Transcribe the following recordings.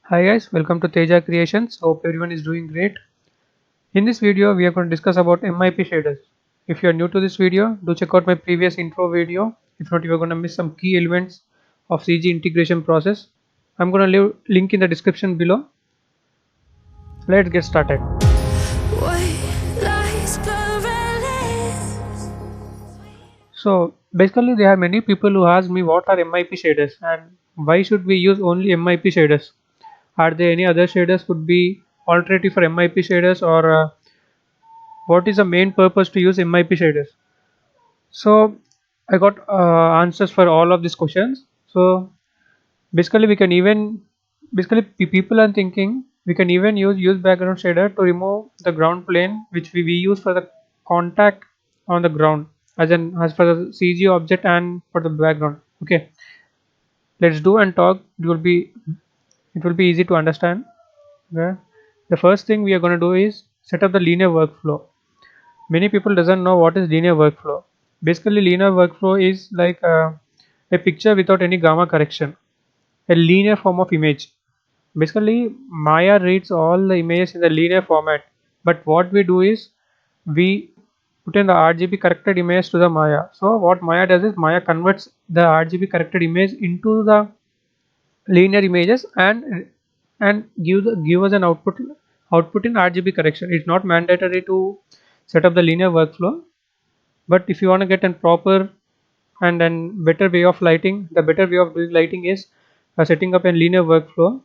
Hi guys, welcome to Teja Creations. Hope everyone is doing great. In this video, we are going to discuss about MIP shaders. If you are new to this video, do check out my previous intro video. If not, you are going to miss some key elements of CG integration process. I'm going to leave link in the description below. Let's get started. So basically, there are many people who ask me what are MIP shaders and why should we use only MIP shaders? Are there any other shaders could be alternative for MIP shaders or what is the main purpose to use MIP shaders? So I got answers for all of these questions. So basically, we can even people are thinking we can even use background shader to remove the ground plane which we use for the contact on the ground as for the CG object and for the background. Okay, let's do and talk. It will be easy to understand. Okay. The first thing we are going to do is set up the linear workflow. Many people doesn't know what is linear workflow. Basically, linear workflow is like a picture without any gamma correction, a linear form of image. Basically, Maya reads all the images in the linear format, but what we do is we put in the RGB corrected image to the Maya. So what Maya does is Maya converts the RGB corrected image into the linear images and give us an output in RGB correction. It's not mandatory to set up the linear workflow, but if you want to get a proper and then better way of lighting, the better way of doing lighting is setting up a linear workflow.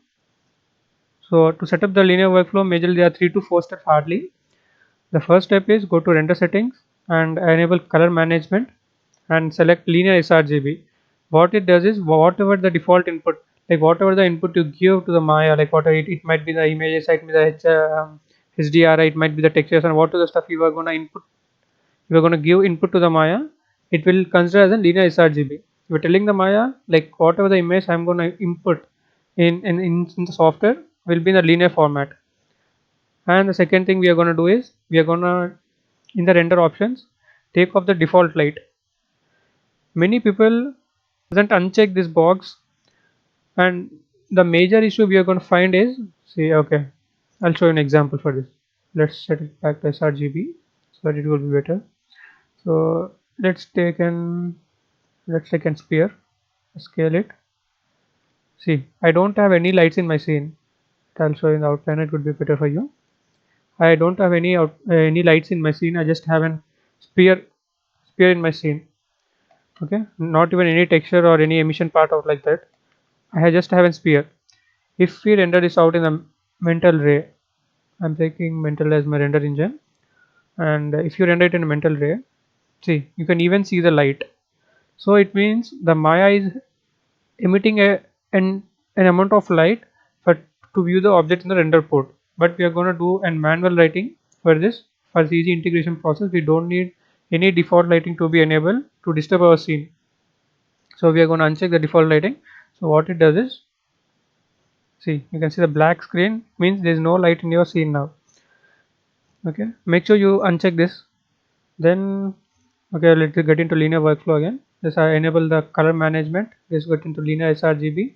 So to set up the linear workflow, majorly there are 3 to 4 steps hardly. The first step is go to render settings and enable color management and select linear sRGB. What it does is whatever the default input, like whatever the input you give to the Maya, like whatever it might be the images, it might be the HDRI, it might be the textures, and whatever the stuff you are going to input, you are going to give input to the Maya, it will consider as a linear sRGB. You are telling the Maya like whatever the image I'm going to input in the software will be in the linear format. And the second thing we are going to do is we are going to in the render options take off the default light. Many people doesn't uncheck this box, and the major issue we are going to find is, see, okay, I'll show you an example for this. Let's set it back to sRGB so that it will be better. So let's take an sphere, scale it. See, I don't have any lights in my scene. I'll show you in the outline, it would be better for you. I don't have any lights in my scene. I just have an sphere in my scene. Okay, not even any texture or any emission part out like that. Just have a sphere. If we render this out in a mental ray, I'm taking mental as my render engine, and if you render it in a mental ray, see, you can even see the light. So it means the Maya is emitting an amount of light for to view the object in the render port. But we are going to do a manual lighting for this. For CG integration process, we don't need any default lighting to be enabled to disturb our scene. So we are going to uncheck the default lighting. So what it does is, see, you can see the black screen means there is no light in your scene now. Okay, make sure you uncheck this. Then okay, let's get into linear workflow again. This I enable the color management. Let's get into linear sRGB,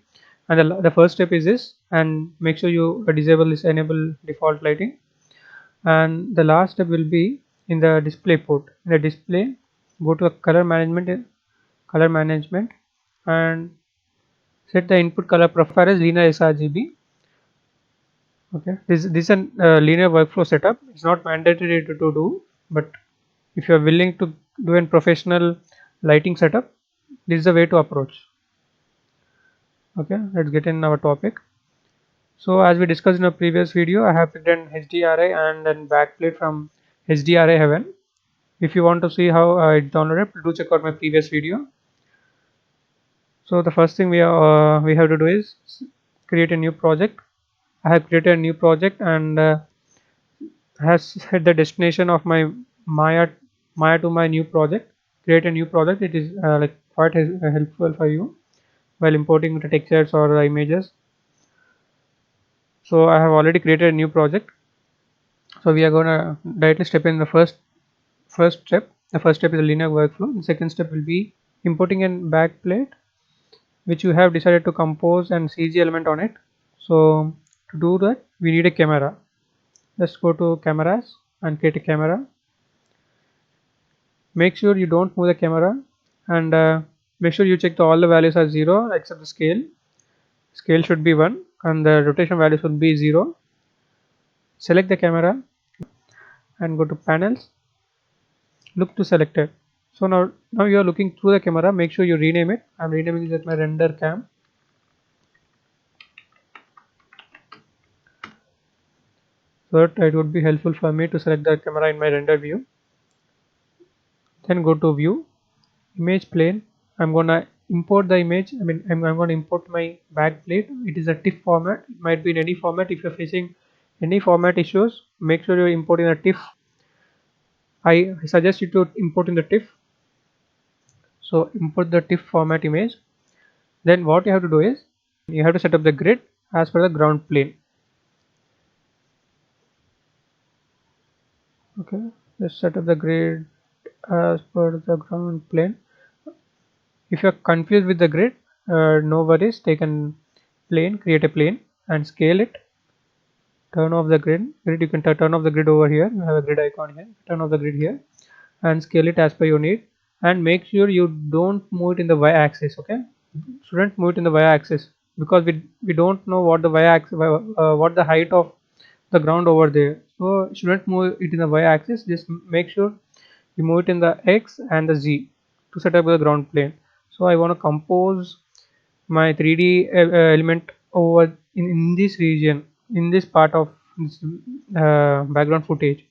and the first step is this, and make sure you disable this enable default lighting. And the last step will be in the display port. In the display, go to color management, and set the input color profile as linear sRGB. Okay, this is a linear workflow setup. It's not mandatory to do, but if you are willing to do a professional lighting setup, this is the way to approach. Okay, let's get in our topic. So as we discussed in a previous video, I have picked an HDRI and then backplate from HDRI Heaven. If you want to see how it's downloaded, do check out my previous video. So the first thing we have to do is create a new project. I have created a new project and has set the destination of my Maya to my new project. Create a new project. It is like quite helpful for you while importing the textures or the images. So I have already created a new project. So we are going to directly step in the first step. The first step is a linear workflow. The second step will be importing a backplate which you have decided to compose and CG element on it. So to do that we need a camera. Let's go to cameras and create a camera. Make sure you don't move the camera, and make sure you check all the values are 0 except the scale. Scale should be 1 and the rotation value should be 0. Select the camera and go to panels, look to selected. So now you are looking through the camera. Make sure you rename it. I'm renaming it as my render cam. So that it would be helpful for me to select the camera in my render view. Then go to view, image plane. I'm gonna import the image. I'm gonna import my back plate. It is a TIFF format. It might be in any format. If you're facing any format issues, make sure you're importing a TIFF. I suggest you to import in the TIFF. So import the TIFF format image. Then what you have to do is you have to set up the grid as per the ground plane. Okay, let's set up the grid as per the ground plane. If you are confused with the grid, no worries. Take a plane, create a plane and scale it. Turn off the grid. You can turn off the grid over here. You have a grid icon here. Turn off the grid here and scale it as per your need. And make sure you don't move it in the y-axis. Okay, shouldn't move it in the y-axis because we don't know what the y-axis, what the height of the ground over there. So shouldn't move it in the y-axis. Just make sure you move it in the x and the z to set up the ground plane. So I want to compose my 3D element over in this region, in this part of this background footage.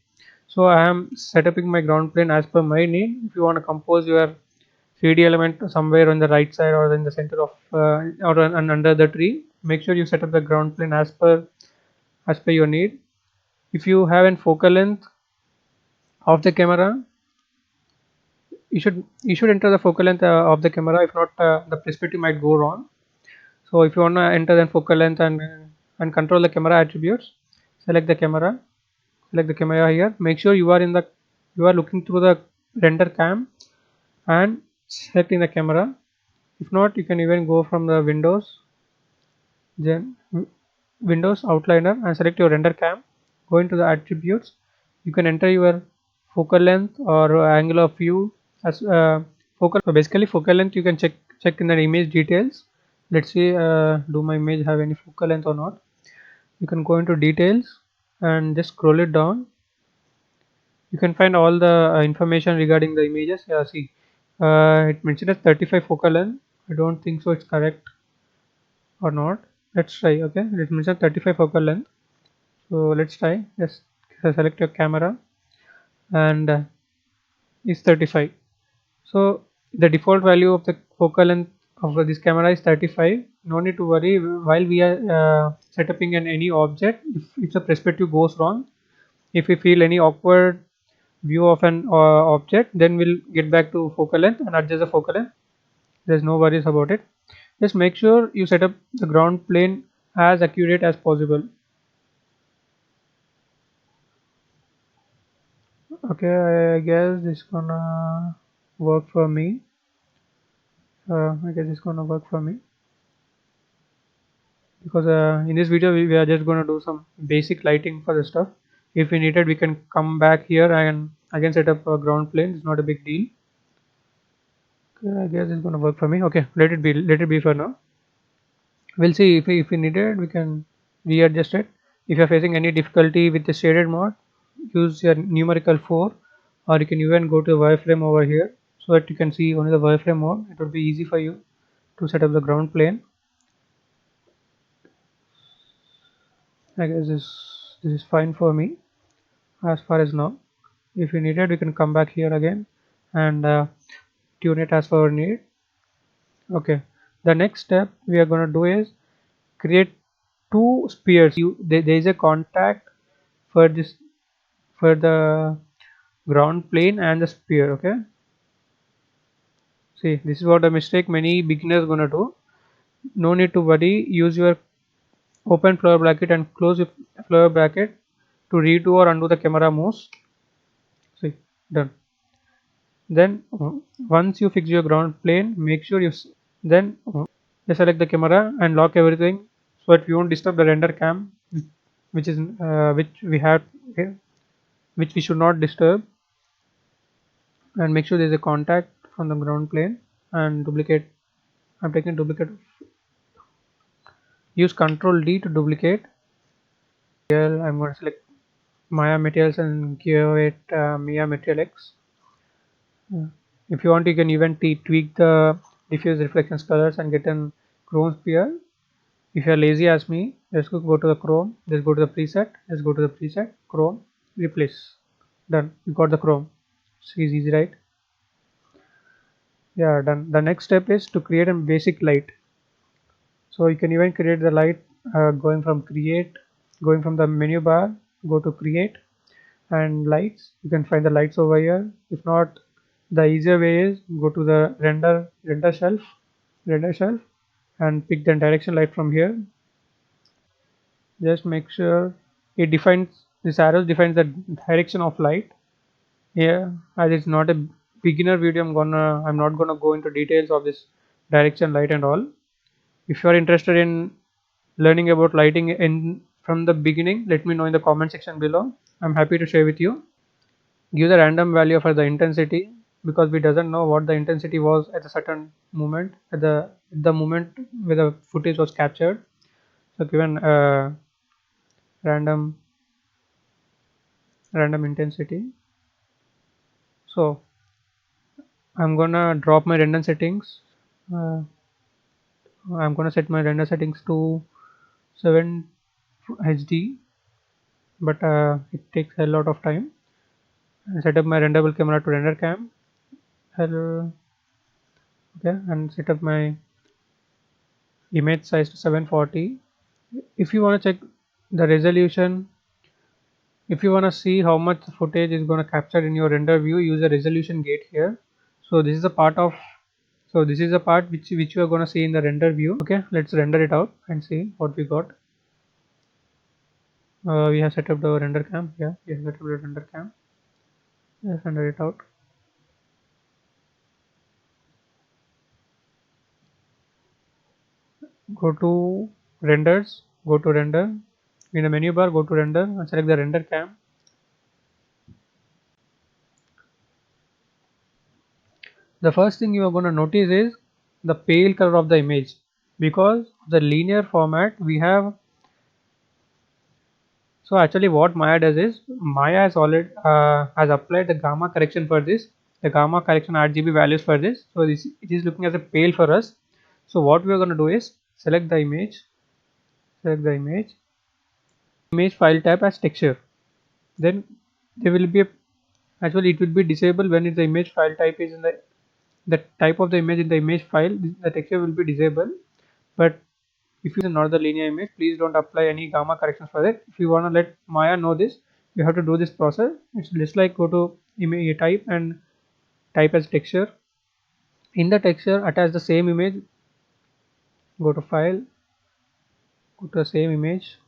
So I am setting my ground plane as per my need. If you want to compose your 3D element somewhere on the right side or in the center of or under the tree, make sure you set up the ground plane as per your need. If you have a focal length of the camera, you should enter the focal length of the camera. If not, the perspective might go wrong. So if you want to enter the focal length and control the camera attributes, select the camera, select the camera here. Make sure you are looking through the render cam and selecting the camera. If not, you can even go from the then Windows outliner and select your render cam. Go into the attributes. You can enter your focal length or angle of view as focal. So basically, focal length you can check in the image details. Let's see, do my image have any focal length or not? You can go into details and just scroll it down. You can find all the information regarding the images. Yeah, see, it mentioned as 35 focal length. I don't think so. It's correct or not. Let's try. Okay, it mentions 35 focal length. So let's try. Just select your camera and is 35. So the default value of the focal length of this camera is 35. No need to worry while we are setting any object. If the perspective goes wrong, if we feel any awkward view of an object, then we'll get back to focal length and adjust the focal length. There's no worries about it. Just make sure you set up the ground plane as accurate as possible. Okay, I guess it's gonna work for me. I guess it's gonna work for me because in this video we are just gonna do some basic lighting for the stuff. If we needed, we can come back here and again set up a ground plane. It's not a big deal. Okay, I guess it's gonna work for me. Okay, let it be. Let it be for now. We'll see if we needed, we can readjust it. If you're facing any difficulty with the shaded mode, use your numerical 4, or you can even go to wireframe over here so that you can see only the wireframe mode. It would be easy for you to set up the ground plane. I guess this is fine for me as far as now. If you needed, we can come back here again and tune it as per our need. Okay, the next step we are going to do is create two spheres. There is a contact for this, for the ground plane and the sphere. Okay, see, this is what a mistake many beginners gonna do. No need to worry. Use your open flower bracket and close your flower bracket to redo or undo the camera moves. See, done. Then once you fix your ground plane, make sure you then you select the camera and lock everything so that we won't disturb the render cam, which is which we have here, which we should not disturb. And make sure there is a contact from the ground plane, and duplicate. I'm taking duplicate. Use Control D to duplicate. Here I'm going to select Maya Materials and give it Maya Material X. If you want, you can even tweak the diffuse reflections colors and get an chrome sphere. If you are lazy as me, let's go to the chrome. Let's go to the preset. Let's go to the preset. Chrome. Replace. Done. We got the chrome. It's easy, right? Yeah, done. The next step is to create a basic light. So you can even create the light going from create, going from the menu bar, go to create and lights. You can find the lights over here. If not, the easier way is go to the render shelf, and pick the direction light from here. Just make sure it defines, this arrow defines the direction of light. Yeah, as it's not a beginner video, I'm not gonna go into details of this direction light and all. If you are interested in learning about lighting in from the beginning, let me know in the comment section below. I'm happy to share with you. Give the random value for the intensity, because we doesn't know what the intensity was at a certain moment, at the moment where the footage was captured. So given random intensity. So I'm gonna drop my render settings. uh, I'm gonna set my render settings to 7 HD, but it takes a lot of time. And set up my renderable camera to render cam. Okay, and set up my image size to 740. If you want to check the resolution, if you want to see how much footage is going to capture in your render view, use a resolution gate here. So this is a part of, so this is a part which you are going to see in the render view. Okay, let's render it out and see what we got. We have set up the render cam. Yeah, we have set up the render cam. Let's render it out. Go to renders, go to render. In the menu bar, go to render and select the render cam. The first thing you are going to notice is the pale color of the image, because the linear format we have. So actually what Maya does is, Maya has already has applied the gamma correction for this, the gamma correction RGB values for this. So this, it is looking as a pale for us. So what we are going to do is select the image, image file type as texture. Then there will be a, actually it will be disabled when the image file type is in the type of the image in the image file, the texture will be disabled. But if you use another linear image, please don't apply any gamma corrections for that. If you want to let Maya know this, you have to do this process. It's just like go to image type and type as texture. In the texture, attach the same image. Go to file, go to the same image.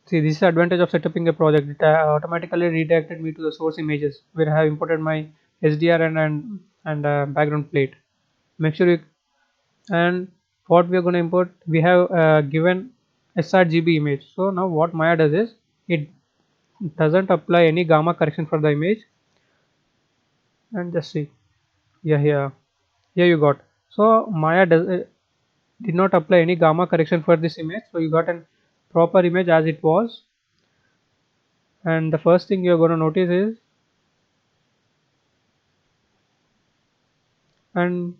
See, this is the advantage of setting a project. It automatically redirected me to the source images where I have imported my SDR and background plate. Make sure you, and what we are going to import, we have given sRGB image. So now what Maya does is, it doesn't apply any gamma correction for the image. And just see, yeah, here you got. So Maya did not apply any gamma correction for this image, so you got a proper image as it was. And the first thing you're going to notice is, and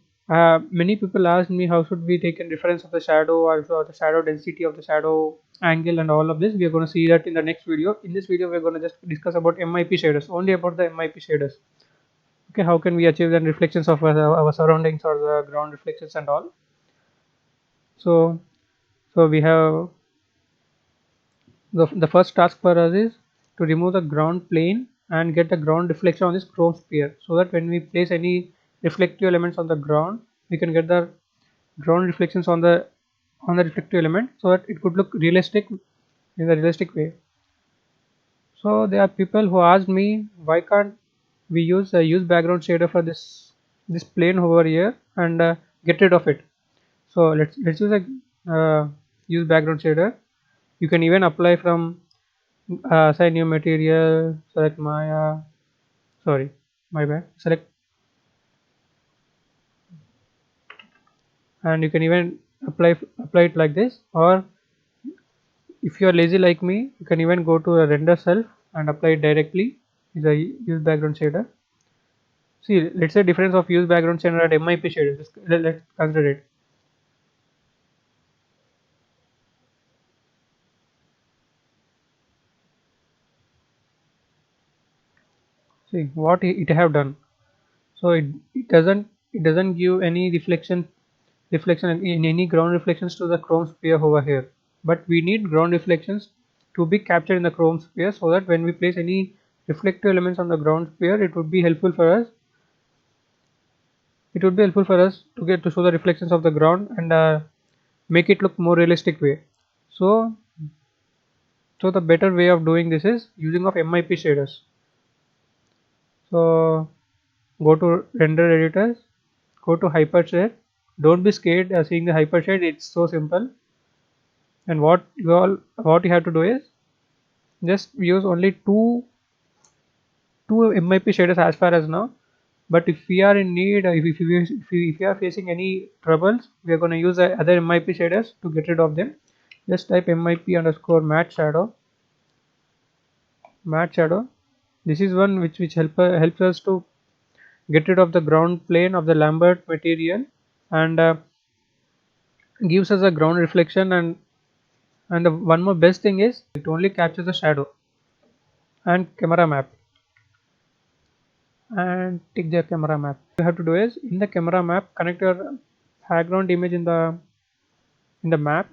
many people ask me how should we take a reference of the shadow, or the shadow density of the shadow angle, and all of this we are going to see that in the next video. In this video we're going to just discuss about MIP shaders, only about the MIP shaders. Okay, how can we achieve the reflections of our surroundings or the ground reflections and all. So we have the first task for us is to remove the ground plane and get the ground reflection on this chrome sphere, so that when we place any reflective elements on the ground, we can get the ground reflections on the reflective element, so that it could look realistic in the realistic way. So there are people who asked me, why can't we use background shader for this plane over here and get rid of it. So let's use a use background shader. You can even apply from assign new material, select Maya, sorry, my bad, select, and you can even apply it like this. Or if you are lazy like me, you can even go to a render self and apply it directly. Is a use background shader. See, let's say difference of use background shader and MIP shader. Let's consider it. See what it have done. So it doesn't give any reflection in any ground reflections to the chrome sphere over here. But we need ground reflections to be captured in the chrome sphere, so that when we place any reflective elements on the ground sphere, it would be helpful for us. It would be helpful for us to get to show the reflections of the ground and make it look more realistic way. So, so the better way of doing this is using of MIP shaders. So go to render editors, go to hypershade. Don't be scared seeing the hypershade. It's so simple. And what you have to do is just use only two MIP shaders as far as now. But if we are in need, if we are facing any troubles, we are going to use other MIP shaders to get rid of them. Just type MIP underscore matte shadow. This is one which helps us to get rid of the ground plane of the Lambert material, and gives us a ground reflection. And the one more best thing is it only captures the shadow. And camera map, and take the camera map. What you have to do is, in the camera map, connect your background image in the map.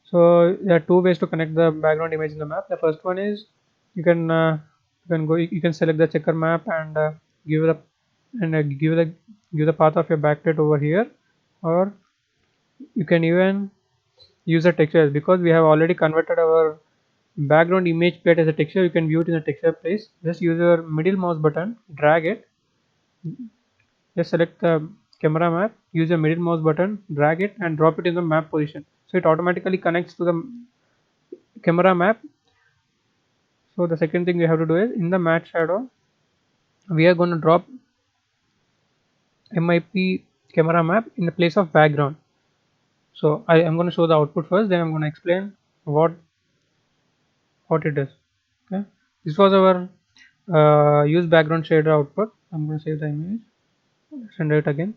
So there are two ways to connect the background image in the map. The first one is you can select the checker map and give the path of your backlight over here. Or you can even use the texture, because we have already converted our background image plate as a texture. You can view it in the texture place. Just use your middle mouse button, drag it. Just select the camera map, use your middle mouse button, drag it and drop it in the map position. So it automatically connects to the camera map. So the second thing we have to do is, in the matte shadow, we are going to drop MIP camera map in the place of background. So I am going to show the output first, then I'm going to explain what it is. Okay, this was our use background shader output. I'm going to save the image, render it again.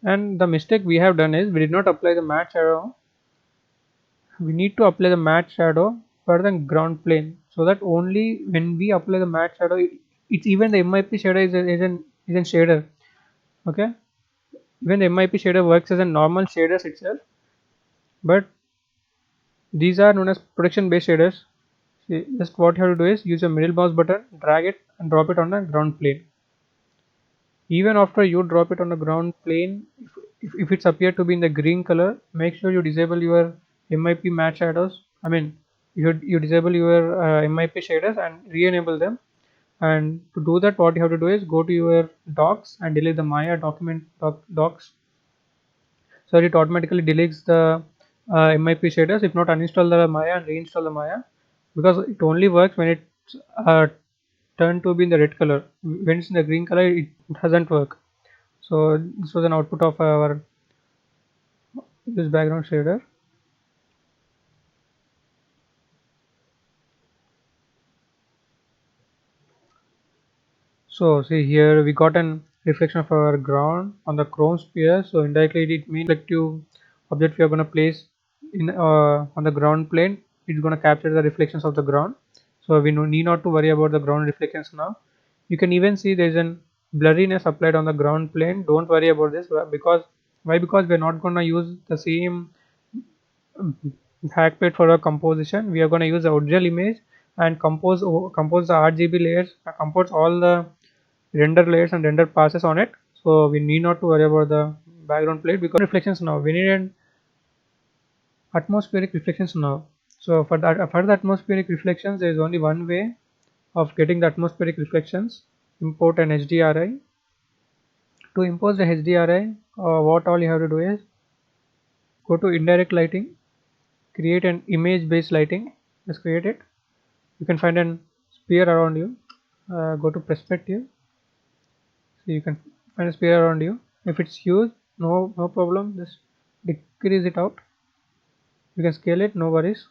And the mistake we have done is, we did not apply the matte shadow. We need to apply the matte shadow for the ground plane, so that only when we apply the matte shadow, it's even the MIP shadow is an shader. Okay, even the MIP shader works as a normal shaders itself, but these are known as projection based shaders. See, just what you have to do is use your middle mouse button, drag it and drop it on the ground plane. Even after you drop it on the ground plane, if it's appeared to be in the green color, make sure you disable your MIP matte shadows. I mean, you disable your MIP shaders and re-enable them. And to do that, what you have to do is go to your docs and delete the Maya docs. So it automatically deletes the MIP shaders. If not, uninstall the Maya and reinstall the Maya, because it only works when it's turned to be in the red color. When it's in the green color, it doesn't work. So this was an output of our this background shader. So see here, we got an reflection of our ground on the chrome sphere. So indirectly it means reflective object we are going to place in on the ground plane. It's going to capture the reflections of the ground. So we need not to worry about the ground reflections now. You can even see there is an blurriness applied on the ground plane. Don't worry about this, because why? Because we're not going to use the same hackpad for our composition. We are going to use the original image and compose the RGB layers, compose all the render layers and render passes on it. So we need not to worry about the background plate, because reflections now we need an atmospheric reflections now. So for the atmospheric reflections, there is only one way of getting the atmospheric reflections. Import an HDRI. To impose the HDRI, what all you have to do is go to indirect lighting, create an image based lighting. Just create it. You can find an sphere around you. Go to perspective. So you can find a sphere around you. If it's huge, no problem. Just decrease it out. You can scale it, no worries.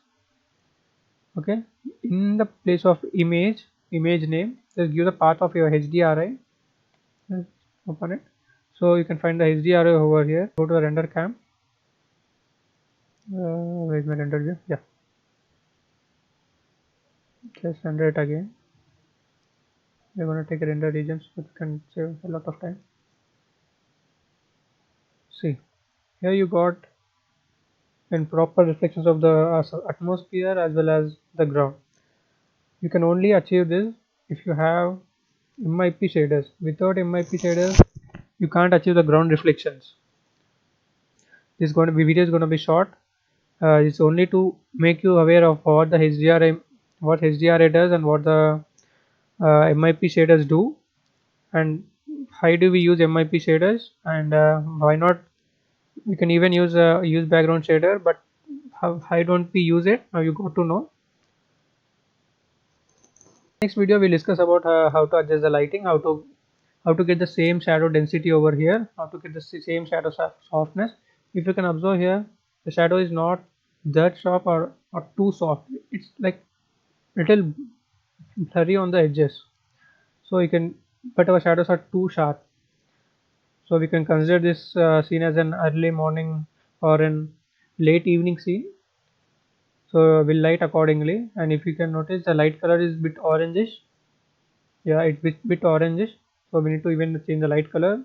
Okay. In the place of image name, just give the path of your HDRI. Just open it. So you can find the HDRI over here. Go to the render cam. Where's my render view? Yeah. Just render it again. We're gonna take a render regions, which can save a lot of time. See, here you got in proper reflections of the atmosphere as well as the ground. You can only achieve this if you have MIP shaders. Without MIP shaders, you can't achieve the ground reflections. This is going to be video is going to be short. It's only to make you aware of what the HDRI does and what the MIP shaders do, and how do we use MIP shaders, and why not. We can even use background shader, but how don't we use it? Now you got to know. Next video we'll discuss about how to adjust the lighting, how to get the same shadow density over here, how to get the same shadow softness. If you can observe here, the shadow is not that sharp or too soft. It's like little blurry on the edges. So you can, but our shadows are too sharp. So we can consider this scene as an early morning or an late evening scene. So we'll light accordingly, and if you can notice, the light color is bit orangish. Yeah, it's bit orangish. So we need to even change the light color.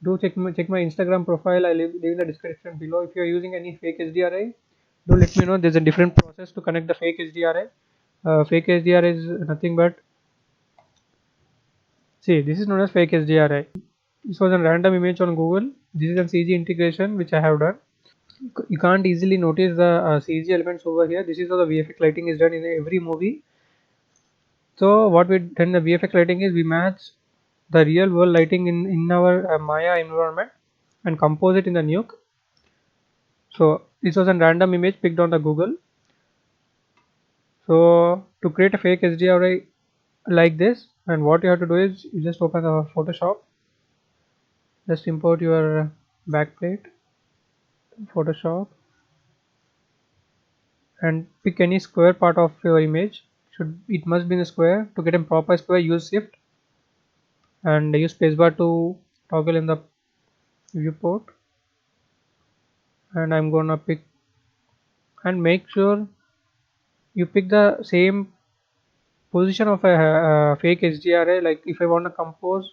Do check my Instagram profile. I leave in the description below. If you are using any fake HDRI, do let me know. There's a different process to connect the fake HDRI. Fake HDRI is nothing but, see, this is known as fake HDRI. This was a random image on Google. This is a CG integration which I have done. You can't easily notice the CG elements over here. This is how the VFX lighting is done in every movie. So what we done the VFX lighting is we match the real world lighting in our Maya environment and compose it in the Nuke. So this was a random image picked on the Google. So to create a fake HDRI like this, and what you have to do is you just open the Photoshop, just import your backplate, Photoshop, and pick any square part of your image. It must be in a square. To get a proper square, use shift and use spacebar to toggle in the viewport. And I'm gonna pick, and make sure you pick the same position of a fake HDRI. Like if I want to compose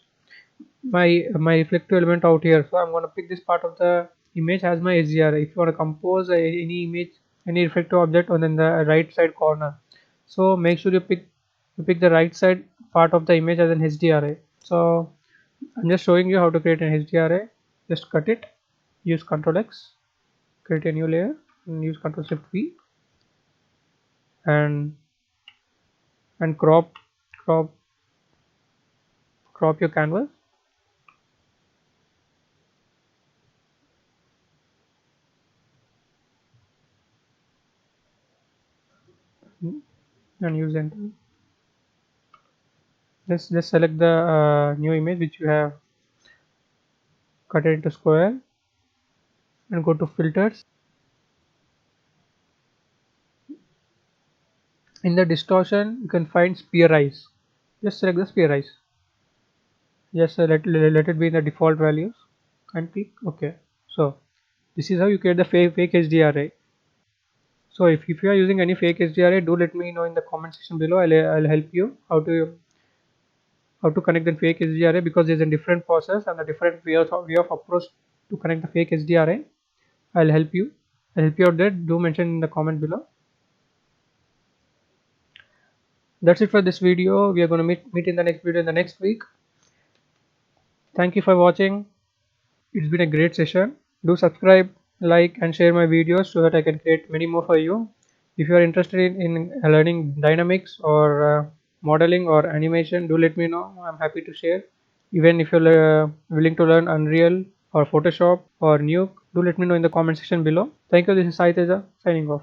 my reflective element out here, so I'm going to pick this part of the image as my HDRI. If you want to compose any image, any reflective object on the right side corner, so make sure you pick the right side part of the image as an HDRI. So I'm just showing you how to create an HDRI. Just cut it, use Ctrl X, create a new layer, and use Ctrl Shift V, and crop crop crop your canvas. And use enter. Just select the new image which you have cut it into square, and go to filters. In the distortion you can find sphere eyes. Just select the sphere eyes. Just let it be in the default values and click OK. So this is how you create the fake HDRI. So if you are using any fake HDRI, do let me know in the comment section below. I'll help you how to connect the fake HDRI, because there's a different process and a different way of approach to connect the fake HDRI. I'll help you out there. Do mention in the comment below. That's it for this video. We are going to meet in the next video in the next week. Thank you for watching. It's been a great session. Do subscribe, like, and share my videos so that I can create many more for you. If you are interested in learning dynamics or modeling or animation, do let me know. I'm happy to share. Even if you're willing to learn Unreal or Photoshop or Nuke, do let me know in the comment section below. Thank you. This is Sai Teja signing off.